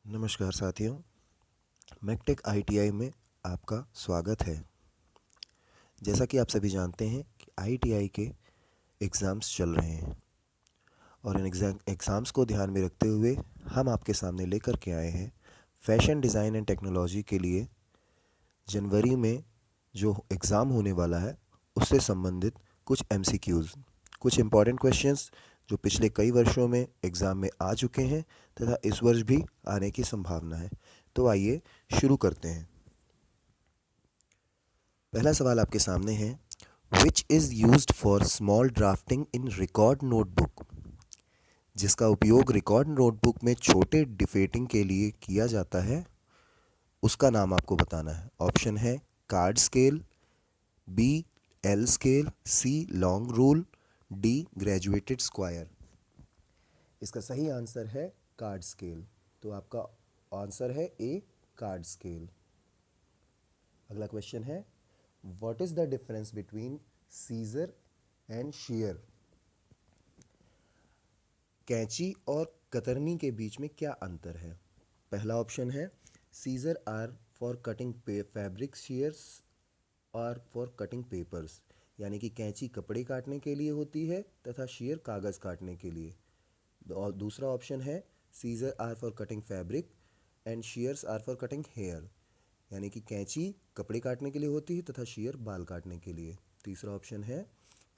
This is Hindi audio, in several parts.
नमस्कार साथियों, मैकटेक आईटीआई में आपका स्वागत है। जैसा कि आप सभी जानते हैं कि आईटीआई के एग्ज़ाम्स चल रहे हैं और इन एग्ज़ाम्स को ध्यान में रखते हुए हम आपके सामने लेकर के आए हैं फैशन डिज़ाइन एंड टेक्नोलॉजी के लिए जनवरी में जो एग्ज़ाम होने वाला है उससे संबंधित कुछ एमसीक्यूज़, कुछ इम्पॉर्टेंट क्वेश्चंस जो पिछले कई वर्षों में एग्ज़ाम में आ चुके हैं तथा इस वर्ष भी आने की संभावना है। तो आइए शुरू करते हैं। पहला सवाल आपके सामने है, which is used for small drafting in record notebook. जिसका उपयोग रिकॉर्ड नोटबुक में छोटे डिफेटिंग के लिए किया जाता है, उसका नाम आपको बताना है। ऑप्शन है card scale, B L scale, C long rule, D graduated square. इसका सही आंसर है कार्ड स्केल। तो आपका आंसर है ए, कार्ड स्केल। अगला क्वेश्चन है, what is the difference between scissor and shear। कैंची और कतरनी के बीच में क्या अंतर है। पहला ऑप्शन है scissor are for cutting fabric, shears are for cutting papers. यानी कि कैंची कपड़े काटने के लिए होती है तथा shear कागज़ काटने के लिए। और दूसरा ऑप्शन है scissor are for cutting fabric and shears are for cutting hair. यानी कि कैंची कपड़े काटने के लिए होती है तथा shear बाल काटने के लिए। तीसरा ऑप्शन है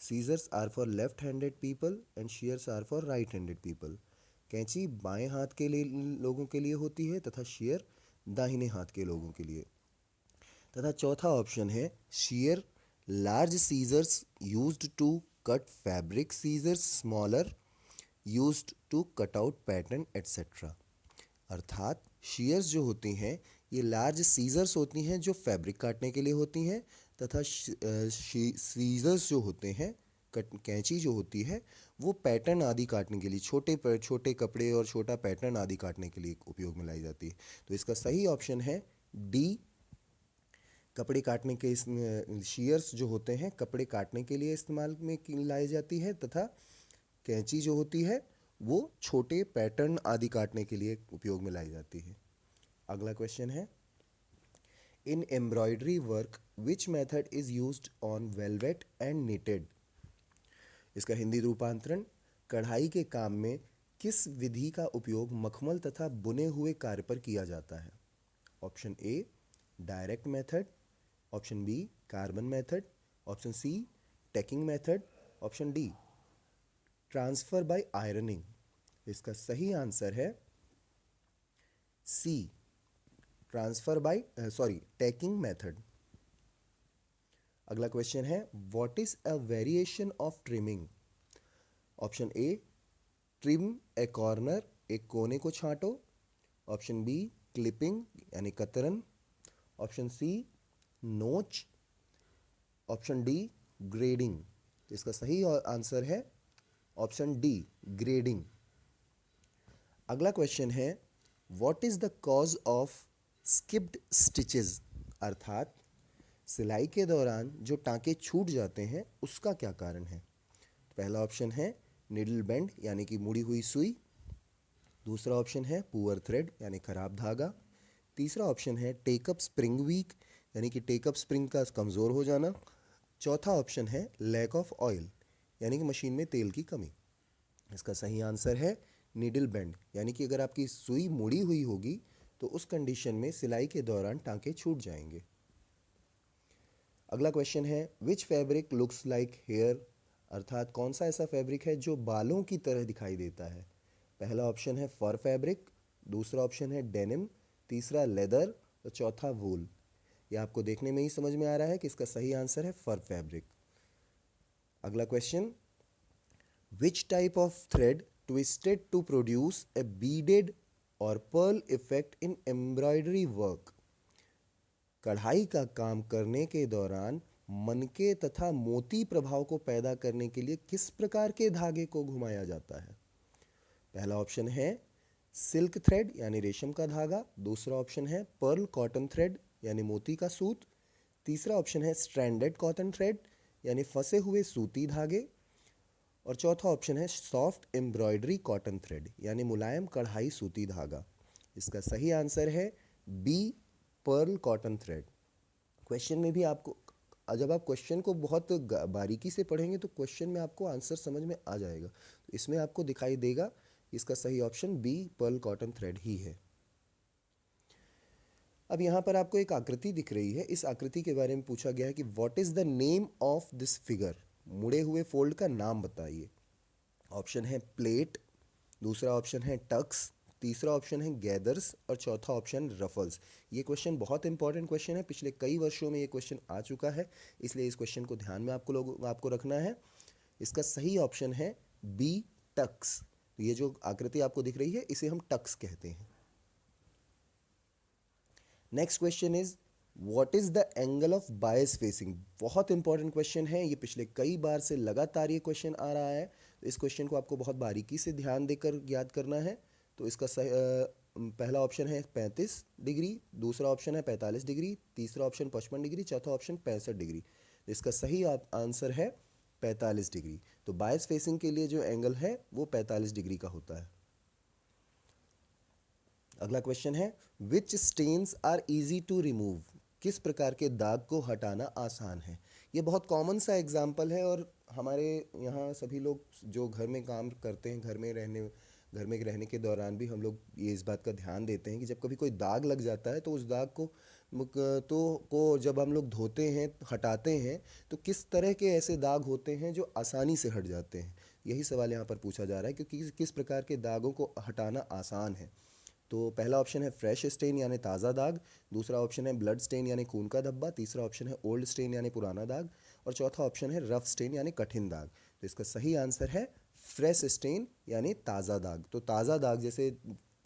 scissors are for left handed people and shears are for right handed people. कैंची बाएं हाथ के लिए लोगों के लिए होती है तथा shear दाहिने हाथ के लोगों के लिए। तथा चौथा ऑप्शन है shear large scissors used to cut fabric, scissors smaller used to cut out pattern etcetera. अर्थात shears जो होती हैं ये लार्ज सीजर्स होती हैं जो फैब्रिक काटने के लिए होती हैं तथा सीजर्स जो होते हैं, कैंची जो होती है वो पैटर्न आदि काटने के लिए, छोटे कपड़े और छोटा पैटर्न आदि काटने के लिए उपयोग में लाई जाती है। तो इसका सही ऑप्शन है डी, कपड़े काटने के shears जो होते हैं कपड़े काटने के लिए इस्तेमाल में लाई जाती है तथा कैंची जो होती है वो छोटे पैटर्न आदि काटने के लिए उपयोग में लाई जाती है। अगला क्वेश्चन है, in embroidery work which method is used on velvet and knitted. इसका हिंदी रूपांतरण, कढ़ाई के काम में किस विधि का उपयोग मखमल तथा बुने हुए कार्य पर किया जाता है। Option A direct method, option B carbon method, option C tacking method, option D transfer by ironing. इसका सही आंसर है C, transfer by tacking method. अगला क्वेश्चन है, what is a variation of trimming. Option A trim a corner, एक कोने को छांटो। ऑप्शन बी क्लिपिंग यानी कतरन। ऑप्शन सी नोच। Option D grading. इसका सही आंसर है ऑप्शन डी ग्रेडिंग। अगला क्वेश्चन है, what is the cause of skipped stitches. अर्थात सिलाई के दौरान जो टांके छूट जाते हैं उसका क्या कारण है। पहला ऑप्शन है निडल बेंड यानी कि मुड़ी हुई सुई। दूसरा ऑप्शन है पुअर थ्रेड यानी खराब धागा। तीसरा ऑप्शन है टेकअप स्प्रिंग वीक यानी कि टेकअप स्प्रिंग का कमज़ोर हो जाना। चौथा ऑप्शन है लैक ऑफ ऑयल यानी कि मशीन में तेल की कमी। इसका सही आंसर है नीडल बेंड, यानी कि अगर आपकी सुई मुड़ी हुई होगी तो उस कंडीशन में सिलाई के दौरान टांके छूट जाएंगे। अगला क्वेश्चन है, विच फैब्रिक लुक्स लाइक हेयर। अर्थात कौन सा ऐसा फैब्रिक है जो बालों की तरह दिखाई देता है। पहला ऑप्शन है फर फैब्रिक, दूसरा ऑप्शन है डेनिम, तीसरा लेदर और चौथा वूल। यह आपको देखने में ही समझ में आ रहा है कि इसका सही आंसर है फर फैब्रिक। अगला question, which type of thread twisted to produce a beaded or pearl effect in embroidery work। कढ़ाई का काम करने के दौरान मनके तथा मोती प्रभाव को पैदा करने के लिए किस प्रकार के धागे को घुमाया जाता है। पहला ऑप्शन है सिल्क थ्रेड यानी रेशम का धागा। दूसरा ऑप्शन है पर्ल कॉटन थ्रेड यानी मोती का सूत। तीसरा ऑप्शन है स्ट्रैंडेड कॉटन थ्रेड यानी फंसे हुए सूती धागे। और चौथा ऑप्शन है सॉफ्ट एम्ब्रॉयडरी कॉटन थ्रेड यानी मुलायम कढ़ाई सूती धागा। इसका सही आंसर है B, pearl cotton thread. Question में भी आपको, जब आप क्वेश्चन को बहुत बारीकी से पढ़ेंगे तो क्वेश्चन में आपको आंसर समझ में आ जाएगा। तो इसमें आपको दिखाई देगा इसका सही option B, pearl cotton thread ही है। अब यहाँ पर आपको एक आकृति दिख रही है। इस आकृति के बारे में पूछा गया है कि what is the name of this figure. मुड़े हुए फोल्ड का नाम बताइए। ऑप्शन है प्लेट, दूसरा ऑप्शन है टक्स, तीसरा ऑप्शन है गैदर्स और चौथा ऑप्शन रफल्स। ये क्वेश्चन बहुत इंपॉर्टेंट क्वेश्चन है, पिछले कई वर्षों में ये क्वेश्चन आ चुका है, इसलिए इस क्वेश्चन को ध्यान में आपको रखना है। इसका सही ऑप्शन है बी, टक्स। ये जो आकृति आपको दिख रही है इसे हम टक्स कहते हैं। Next question is what is the angle of bias facing. बहुत इंपॉर्टेंट क्वेश्चन है, ये पिछले कई बार से लगातार ये क्वेश्चन आ रहा है। तो इस क्वेश्चन को आपको बहुत बारीकी से ध्यान देकर याद करना है। तो इसका पहला ऑप्शन है 35 डिग्री, दूसरा ऑप्शन है 45 डिग्री, तीसरा ऑप्शन 55 डिग्री, चौथा ऑप्शन 65 डिग्री। तो इसका सही आंसर है 45 डिग्री। तो बायस फेसिंग के लिए जो एंगल है वो 45 डिग्री का होता है। अगला क्वेश्चन है which stains are easy to remove. किस प्रकार के दाग को हटाना आसान है। ये बहुत कॉमन सा एग्जाम्पल है और हमारे यहाँ सभी लोग जो घर में काम करते हैं, घर में रहने के दौरान भी हम लोग ये इस बात का ध्यान देते हैं कि जब कभी कोई दाग लग जाता है तो उस दाग को जब हम लोग धोते हैं, हटाते हैं, तो किस तरह के ऐसे दाग होते हैं जो आसानी से हट जाते हैं। यही सवाल यहाँ पर पूछा जा रहा है क्योंकि किस प्रकार के दागों को हटाना आसान है। तो पहला ऑप्शन है फ्रेश स्टेन यानी ताज़ा दाग, दूसरा ऑप्शन है ब्लड स्टेन यानी खून का धब्बा, तीसरा ऑप्शन है ओल्ड स्टेन यानी पुराना दाग और चौथा ऑप्शन है रफ स्टेन यानी कठिन दाग। तो इसका सही आंसर है फ्रेश स्टेन यानी ताज़ा दाग। तो ताज़ा दाग जैसे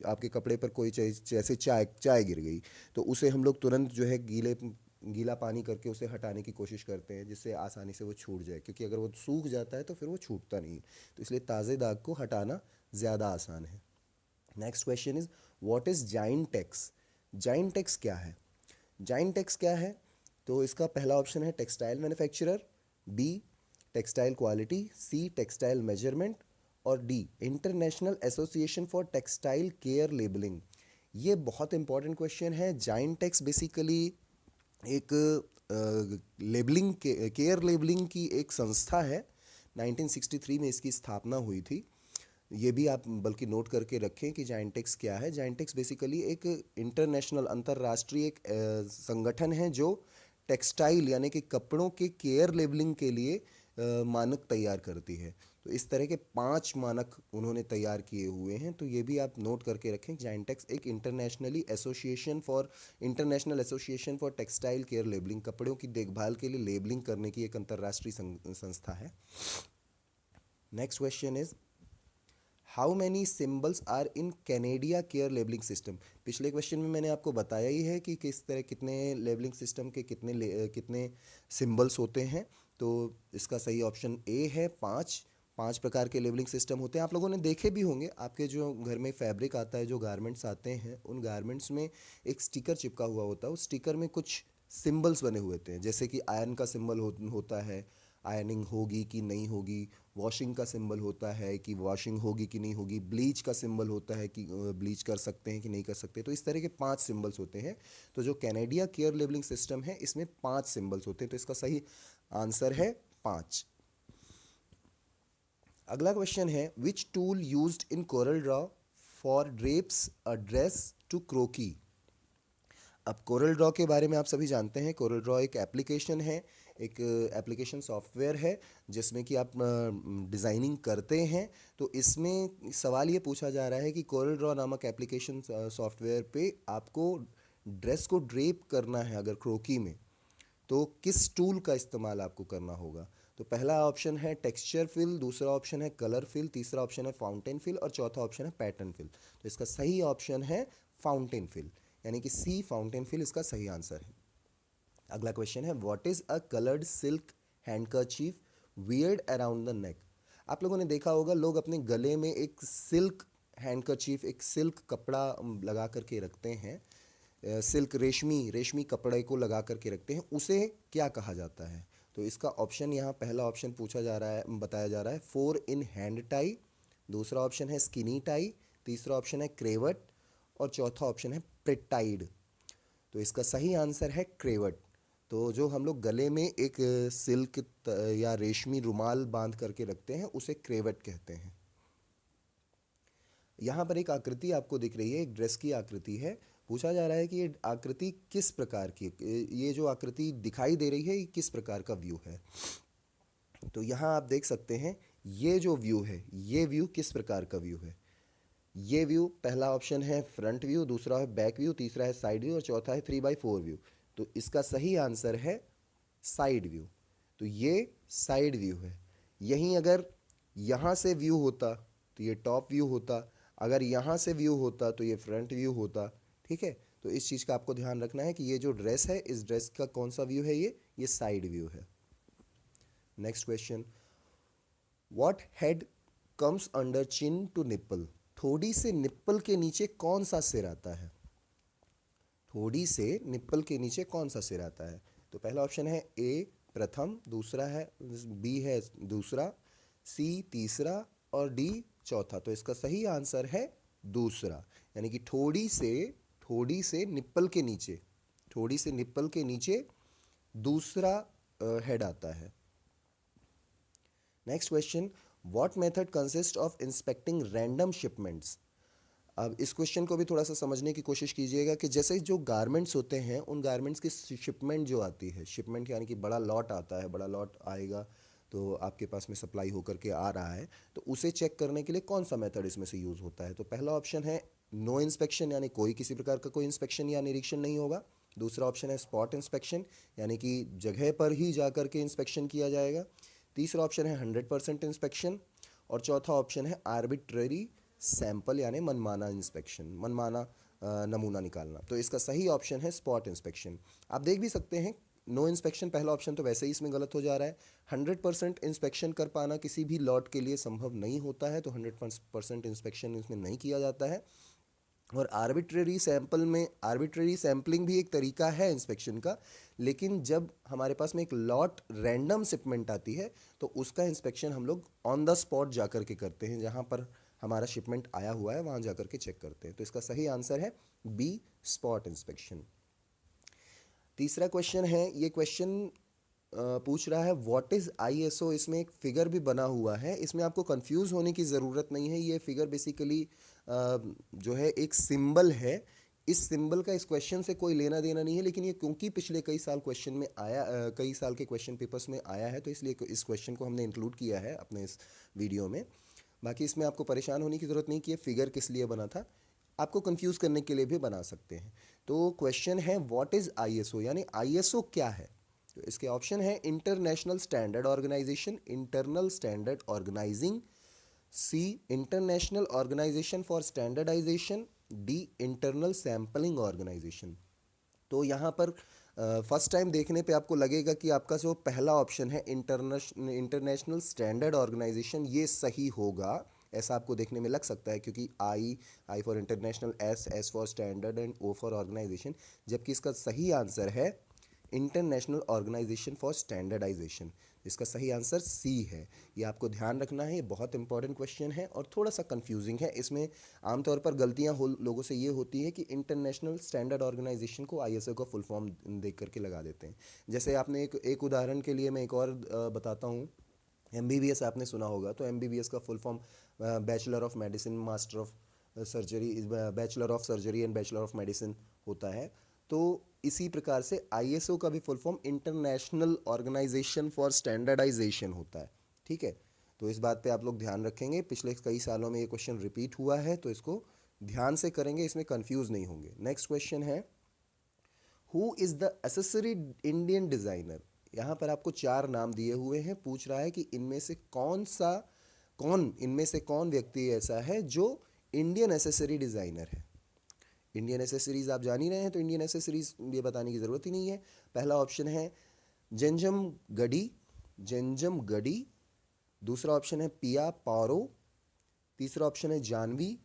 आपके कपड़े पर कोई जैसे चाय चाय गिर गई तो उसे हम लोग तुरंत जो है गीला पानी करके उसे हटाने की कोशिश करते हैं जिससे आसानी से वो छूट जाए, क्योंकि अगर वो सूख जाता है तो फिर वो छूटता नहीं। तो इसलिए ताज़े दाग को हटाना ज़्यादा आसान है। Next question is what is Ginetex. Ginetex क्या है। जाइंटेक्स क्या है, तो इसका पहला ऑप्शन है textile manufacturer, B textile quality, C textile measurement और D international association for textile care labelling. ये बहुत इंपॉर्टेंट क्वेश्चन है। जाइंटेक्स बेसिकली एक लेबलिंग केयर लेबलिंग की एक संस्था है। 1963 में इसकी स्थापना हुई थी। ये भी आप बल्कि नोट करके रखें कि जाइंटेक्स क्या है। जाइंटेक्स बेसिकली एक इंटरनेशनल अंतर्राष्ट्रीय एक संगठन है जो टेक्सटाइल यानी कि कपड़ों के केयर लेबलिंग के लिए मानक तैयार करती है। तो इस तरह के 5 मानक उन्होंने तैयार किए हुए हैं। तो ये भी आप नोट करके रखें। जाइंटेक्स एक international association for textile care labelling, कपड़ों की देखभाल के लिए लेबलिंग करने की एक अंतर्राष्ट्रीय संस्था है। Next question is how many symbols are in Canadian care labelling system. पिछले क्वेश्चन में मैंने आपको बताया ही है कि किस तरह कितने लेबलिंग सिस्टम के कितने सिम्बल्स होते हैं। तो इसका सही ऑप्शन ए है 5। 5 प्रकार के लेबलिंग सिस्टम होते हैं। आप लोगों ने देखे भी होंगे, आपके जो घर में फैब्रिक आता है, जो गारमेंट्स आते हैं, उन गारमेंट्स में एक स्टिकर चिपका हुआ होता है। उस स्टिकर में कुछ सिम्बल्स बने हुए होते हैं, जैसे कि आयरन का सिंबल होता है, आयरनिंग होगी कि नहीं होगी। वॉशिंग का सिंबल होता है कि वॉशिंग होगी कि नहीं होगी। ब्लीच का सिंबल होता है कि ब्लीच कर सकते हैं कि नहीं कर सकते। तो इस तरह के 5 सिंबल्स होते हैं। तो जो कैनेडिया केयर लेबलिंग सिस्टम है इसमें 5 सिंबल्स होते हैं। तो इसका सही आंसर है 5। अगला क्वेश्चन है which tool used in CorelDRAW for drapes a dress to croquis. अब कोरल ड्रॉ के बारे में आप सभी जानते हैं। कोरल ड्रॉ एक एप्लीकेशन है, एक एप्लीकेशन सॉफ्टवेयर है जिसमें कि आप डिज़ाइनिंग करते हैं। तो इसमें सवाल ये पूछा जा रहा है कि कोरल ड्रॉ नामक एप्लीकेशन सॉफ्टवेयर पे आपको ड्रेस को ड्रेप करना है अगर क्रोकी में, तो किस टूल का इस्तेमाल आपको करना होगा। तो पहला ऑप्शन है टेक्सचर फिल, दूसरा ऑप्शन है कलर फिल, तीसरा ऑप्शन है फाउंटेन फिल और चौथा ऑप्शन है पैटर्न फिल। तो इसका सही ऑप्शन है फाउंटेन फिल, यानी कि सी फाउंटेन फिल इसका सही आंसर है। अगला क्वेश्चन है what is a coloured silk handkerchief weird around the neck. आप लोगों ने देखा होगा लोग अपने गले में एक सिल्क हैंडकरचीफ, एक सिल्क कपड़ा लगा करके रखते हैं। सिल्क रेशमी कपड़े को लगा करके रखते हैं, उसे क्या कहा जाता है। तो इसका ऑप्शन यहाँ पहला ऑप्शन पूछा जा रहा है, बताया जा रहा है 4 इन हैंड टाई, दूसरा ऑप्शन है स्किनी टाई, तीसरा ऑप्शन है क्रेवट और चौथा ऑप्शन है प्रिटाइड। तो इसका सही आंसर है क्रेवट। तो जो हम लोग गले में एक सिल्क या रेशमी रुमाल बांध करके रखते हैं उसे क्रेवट कहते हैं। यहाँ पर एक आकृति आपको दिख रही है, एक ड्रेस की आकृति है। पूछा जा रहा है कि ये आकृति किस प्रकार की, ये जो आकृति दिखाई दे रही है ये किस प्रकार का व्यू है। तो यहाँ आप देख सकते हैं ये जो व्यू है, ये व्यू किस प्रकार का व्यू है। ये व्यू, पहला ऑप्शन है फ्रंट व्यू, दूसरा है बैक व्यू, तीसरा है साइड व्यू और चौथा है 3/4 व्यू। तो इसका सही आंसर है साइड व्यू। तो ये साइड व्यू है। यहीं अगर यहाँ से व्यू होता तो ये टॉप व्यू होता, अगर यहाँ से व्यू होता तो ये फ्रंट व्यू होता। ठीक है, तो इस चीज़ का आपको ध्यान रखना है कि ये जो ड्रेस है, इस ड्रेस का कौन सा व्यू है, ये साइड व्यू है। Next question, what head comes under chin to nipple. थोड़ी से निप्पल के नीचे कौन सा सिर आता है। थोड़ी से निप्पल के नीचे कौन सा सिर आता है। तो पहला ऑप्शन है ए प्रथम, दूसरा है बी है दूसरा, सी तीसरा और डी चौथा। तो इसका सही आंसर है दूसरा, यानी कि थोड़ी से निप्पल के नीचे, थोड़ी से निप्पल के नीचे दूसरा हेड आता है। Next question, what method consist of inspecting random shipments. अब इस क्वेश्चन को भी थोड़ा सा समझने की कोशिश कीजिएगा कि जैसे जो गारमेंट्स होते हैं, उन गारमेंट्स की शिपमेंट जो आती है, शिपमेंट यानी कि बड़ा लॉट आता है, बड़ा लॉट आएगा तो आपके पास में सप्लाई होकर के आ रहा है, तो उसे चेक करने के लिए कौन सा मेथड इसमें से यूज़ होता है। तो पहला ऑप्शन है नो इंस्पेक्शन, यानी कोई किसी प्रकार का कोई इंस्पेक्शन या निरीक्षण नहीं होगा। दूसरा ऑप्शन है स्पॉट इंस्पेक्शन, यानी कि जगह पर ही जा कर के इंस्पेक्शन किया जाएगा। तीसरा ऑप्शन है 100% इंस्पेक्शन और चौथा ऑप्शन है आर्बिट्ररी सैंपल, यानी मनमाना इंस्पेक्शन, मनमाना नमूना निकालना। तो इसका सही ऑप्शन है स्पॉट इंस्पेक्शन। आप देख भी सकते हैं नो इंस्पेक्शन पहला ऑप्शन तो वैसे ही इसमें गलत हो जा रहा है। 100% इंस्पेक्शन कर पाना किसी भी लॉट के लिए संभव नहीं होता है, तो 100% इंस्पेक्शन इसमें नहीं किया जाता है। और आर्बिट्रेरी सैंपल में, आर्बिट्रेरी सैम्पलिंग भी एक तरीका है इंस्पेक्शन का, लेकिन जब हमारे पास में एक लॉट रैंडम शिपमेंट आती है तो उसका इंस्पेक्शन हम लोग ऑन द स्पॉट जा कर के करते हैं, जहाँ पर हमारा शिपमेंट आया हुआ है वहाँ जा कर के चेक करते हैं। तो इसका सही आंसर है बी स्पॉट इंस्पेक्शन। तीसरा क्वेश्चन है, ये क्वेश्चन पूछ रहा है व्हाट इज़ आईएसओ। इसमें एक फिगर भी बना हुआ है, इसमें आपको कंफ्यूज होने की ज़रूरत नहीं है। ये फिगर बेसिकली जो है एक सिंबल है। इस सिंबल का इस क्वेश्चन से कोई लेना देना नहीं है, लेकिन ये क्योंकि पिछले कई साल क्वेश्चन में आया, कई साल के क्वेश्चन पेपर्स में आया है, तो इसलिए इस क्वेश्चन को हमने इंक्लूड किया है अपने इस वीडियो में। बाकी इसमें आपको परेशान होने की ज़रूरत नहीं कि ये फिगर किस लिए बना था, आपको कंफ्यूज करने के लिए भी बना सकते हैं। तो क्वेश्चन है व्हाट इज़ आईएसओ, यानी आईएसओ क्या है। तो इसके ऑप्शन है international standard organization, internal standard organizing, C international organization for standardization, D internal sampling organization. तो यहाँ पर फर्स्ट टाइम देखने पे आपको लगेगा कि आपका जो पहला ऑप्शन है इंटरनेशनल स्टैंडर्ड ऑर्गेनाइजेशन, ये सही होगा, ऐसा आपको देखने में लग सकता है, क्योंकि I for international, S for standard and O for organization, जबकि इसका सही आंसर है इंटरनेशनल ऑर्गेनाइजेशन फॉर स्टैंडर्डाइजेशन। इसका सही आंसर सी है। ये आपको ध्यान रखना है, ये बहुत इंपॉर्टेंट क्वेश्चन है और थोड़ा सा कंफ्यूजिंग है। इसमें आमतौर पर गलतियां लोगों से ये होती है कि इंटरनेशनल स्टैंडर्ड ऑर्गेनाइजेशन को आईएसओ का फुल फॉर्म देख करके लगा देते हैं। जैसे आपने एक उदाहरण के लिए मैं एक और बताता हूँ। एमबीबीएस आपने सुना होगा, तो एमबीबीएस का full form bachelor of medicine, master of surgery, bachelor of surgery and bachelor of medicine होता है। तो इसी प्रकार से आईएसओ का भी full form international organization for standardization होता है। ठीक है, तो इस बात पे आप लोग ध्यान रखेंगे, पिछले कई सालों में ये क्वेश्चन रिपीट हुआ है, तो इसको ध्यान से करेंगे, इसमें कंफ्यूज नहीं होंगे। नेक्स्ट क्वेश्चन है who is the accessory Indian designer. यहाँ पर आपको 4 नाम दिए हुए हैं, पूछ रहा है कि इनमें से कौन व्यक्ति ऐसा है जो इंडियन एसेसरी डिज़ाइनर है। इंडियन एसेसरीज आप जान ही रहे हैं, तो इंडियन एसेसरीज ये बताने की ज़रूरत ही नहीं है। पहला ऑप्शन है जेंजम गडी, दूसरा ऑप्शन है पिया पारो, तीसरा ऑप्शन है जानवी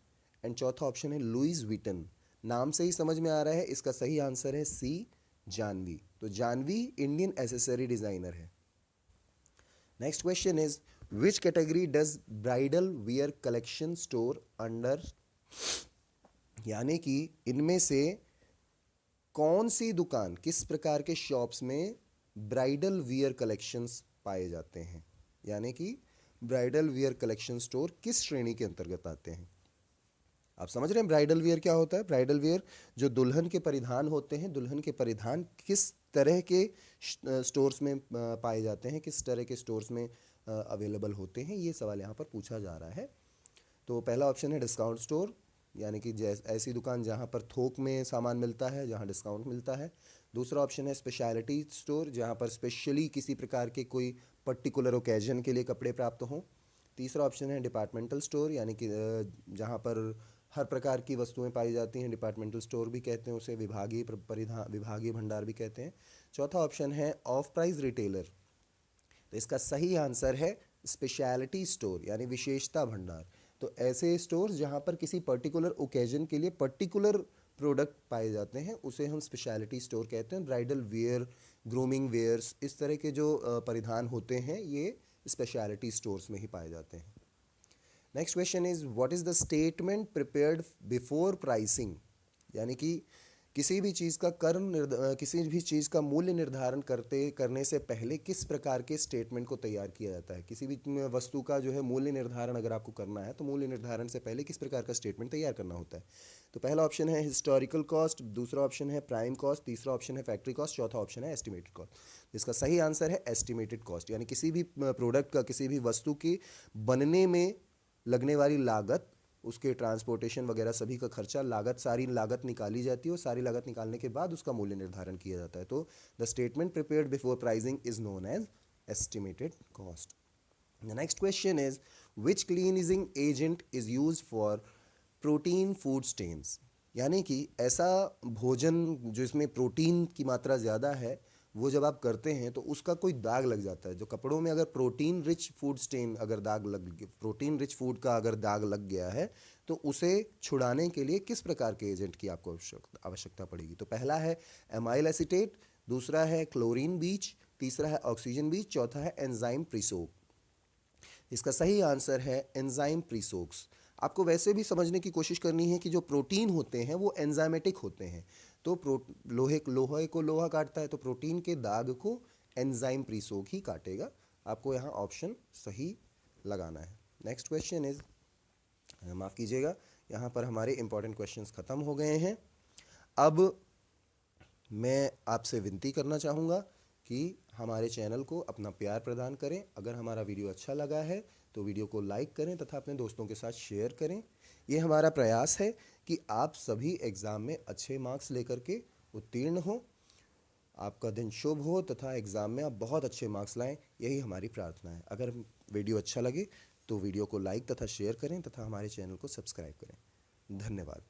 एंड चौथा ऑप्शन है लुइस विटन। नाम से ही समझ में आ रहा है, इसका सही आंसर है सी जानवी। तो जानवी इंडियन एसेसरी डिज़ाइनर है। Next question is which category does bridal wear collection store under. यानी कि इनमें से कौन सी दुकान, किस प्रकार के शॉप्स में ब्राइडल वियर कलेक्शंस पाए जाते हैं, यानी कि ब्राइडल वियर कलेक्शन स्टोर किस श्रेणी के अंतर्गत आते हैं। आप समझ रहे हैं ब्राइडल वियर क्या होता है। ब्राइडल वियर जो दुल्हन के परिधान होते हैं, दुल्हन के परिधान किस तरह के स्टोर्स में पाए जाते हैं, किस तरह के स्टोर्स में अवेलेबल होते हैं, ये सवाल यहाँ पर पूछा जा रहा है। तो पहला ऑप्शन है डिस्काउंट स्टोर, यानी कि ऐसी दुकान जहाँ पर थोक में सामान मिलता है, जहाँ डिस्काउंट मिलता है। दूसरा ऑप्शन है स्पेशलिटी स्टोर, जहाँ पर स्पेशली किसी प्रकार के कोई पर्टिकुलर ओकेजन के लिए कपड़े प्राप्त हों। तीसरा ऑप्शन है डिपार्टमेंटल स्टोर, यानी कि जहाँ पर हर प्रकार की वस्तुएं पाई जाती हैं, डिपार्टमेंटल स्टोर भी कहते हैं उसे, विभागीय भंडार भी कहते हैं। चौथा ऑप्शन है ऑफ प्राइस रिटेलर। तो इसका सही आंसर है स्पेशलिटी स्टोर, यानी विशेषता भंडार। तो ऐसे स्टोर्स जहाँ पर किसी पर्टिकुलर ओकेजन के लिए पर्टिकुलर प्रोडक्ट पाए जाते हैं उसे हम स्पेशलिटी स्टोर कहते हैं। ब्राइडल वेयर, ग्रूमिंग वेयर्स, इस तरह के जो परिधान होते हैं ये स्पेशलिटी स्टोर्स में ही पाए जाते हैं। Next question is what is the statement prepared before pricing, यानी कि किसी भी चीज़ का किसी भी चीज़ का मूल्य निर्धारण करने से पहले किस प्रकार के स्टेटमेंट को तैयार किया जाता है। किसी भी वस्तु का जो है मूल्य निर्धारण अगर आपको करना है तो मूल्य निर्धारण से पहले किस प्रकार का स्टेटमेंट तैयार करना होता है। तो पहला ऑप्शन है हिस्टोरिकल कॉस्ट, दूसरा ऑप्शन है प्राइम कॉस्ट, तीसरा ऑप्शन है फैक्ट्री कॉस्ट, चौथा ऑप्शन है एस्टिमेटेड कॉस्ट। इसका सही आंसर है एस्टिमेटेड कॉस्ट, यानी किसी भी प्रोडक्ट का, किसी भी वस्तु के बनने में लगने वाली लागत, उसके ट्रांसपोर्टेशन वगैरह सभी का खर्चा, लागत, सारी लागत निकाली जाती है और सारी लागत निकालने के बाद उसका मूल्य निर्धारण किया जाता है। तो the statement prepared before pricing is known as estimated cost. The next question is which cleansing agent is used for protein food stains, यानी कि ऐसा भोजन जिसमें प्रोटीन की मात्रा ज़्यादा है वो जब आप करते हैं तो उसका कोई दाग लग जाता है। जो कपड़ों में अगर प्रोटीन रिच फूड स्टेन अगर प्रोटीन रिच फूड का अगर दाग लग गया है तो उसे छुड़ाने के लिए किस प्रकार के एजेंट की आपको आवश्यकता पड़ेगी। तो पहला है एमाइल एसीटेट, दूसरा है क्लोरीन बीच, तीसरा है ऑक्सीजन बीच, चौथा है एंजाइम प्रीसोक। इसका सही आंसर है एंजाइम प्रीसोक्स। आपको वैसे भी समझने की कोशिश करनी है कि जो प्रोटीन होते हैं वो एंजाइमेटिक होते हैं। तो लोहे को लोहा काटता है तो प्रोटीन के दाग को एंजाइम प्रीसोक ही काटेगा। आपको यहाँ ऑप्शन सही लगाना है। नेक्स्ट क्वेश्चन इज, माफ़ कीजिएगा, यहाँ पर हमारे इंपॉर्टेंट क्वेश्चंस ख़त्म हो गए हैं। अब मैं आपसे विनती करना चाहूँगा कि हमारे चैनल को अपना प्यार प्रदान करें। अगर हमारा वीडियो अच्छा लगा है तो वीडियो को लाइक करें तथा अपने दोस्तों के साथ शेयर करें। ये हमारा प्रयास है कि आप सभी एग्ज़ाम में अच्छे मार्क्स लेकर के उत्तीर्ण हों, आपका दिन शुभ हो तथा एग्ज़ाम में आप बहुत अच्छे मार्क्स लाएं, यही हमारी प्रार्थना है। अगर वीडियो अच्छा लगे तो वीडियो को लाइक तथा शेयर करें तथा हमारे चैनल को सब्सक्राइब करें। धन्यवाद।